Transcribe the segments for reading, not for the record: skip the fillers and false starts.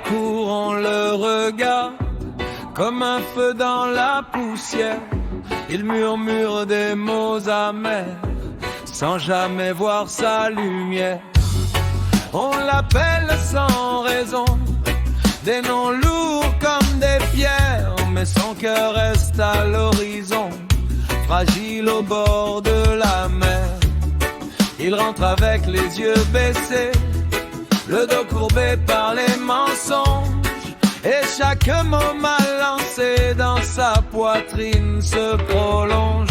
court, on le regarde comme un feu dans la poussière. Il murmure des mots amers sans jamais voir sa lumière. On l'appelle sans raison, des noms lourds comme des pierres, mais son cœur reste à l'horizon, fragile au bord de la mer. Il rentre avec les yeux baissés, le dos courbé par les mensonges, et chaque mot mal lancé dans sa poitrine se prolonge.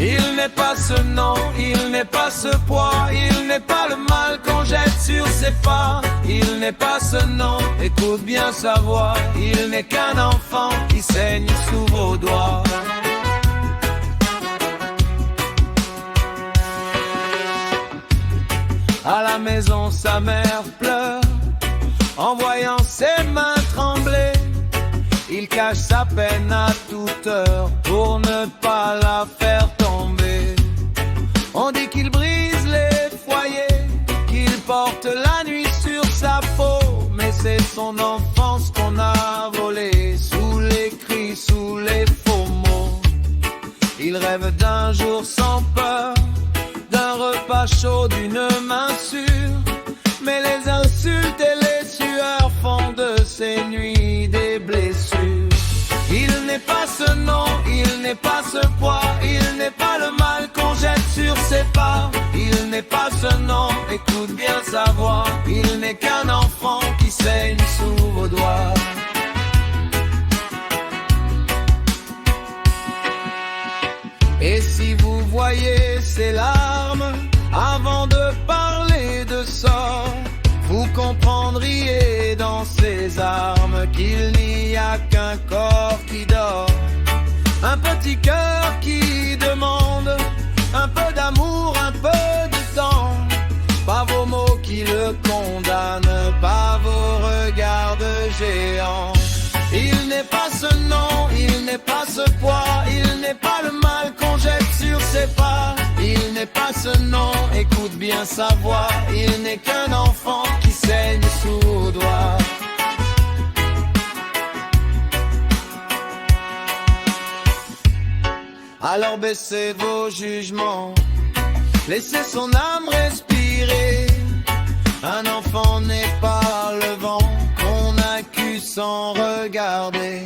Il n'est pas ce nom, il n'est pas ce poids, il n'est pas le mal qu'on jette sur ses pas. Il n'est pas ce nom, écoute bien sa voix, il n'est qu'un enfant qui saigne sous vos doigts. À la maison, sa mère pleure en voyant ses mains trembler. Il cache sa peine à toute heure pour ne pas la faire tomber. On dit qu'il brise les foyers, qu'il porte la nuit sur sa peau, mais c'est son enfance qu'on a volée sous les cris, sous les faux mots. Il rêve d'un jour sans peur, d'un repas chaud, d'une main sûre, mais les insultes et les sueurs font de ces nuits des blessures. Il n'est pas ce nom, il n'est pas ce poids, il n'est pas le mal qu'on jette sur ses pas. Il n'est pas ce nom, écoute bien sa voix, il n'est qu'un enfant qui saigne sous vos doigts. Et si vous voyez ses larmes avant de parler de sort, vous comprendriez dans ses armes qu'il n'y a qu'un corps qui dort. Un petit cœur qui demande un peu d'amour, un peu de temps. Pas vos mots qui le condamnent, pas vos regards de géant. Il n'est pas ce nom, il n'est pas ce poids, il n'est pas le mal qu'on jette sur ses pas. Il n'est pas ce nom, écoute bien sa voix, il n'est qu'un enfant qui saigne sous vos doigts. Alors baissez vos jugements, laissez son âme respirer. Un enfant n'est pas le vent qu'on accuse sans regarder.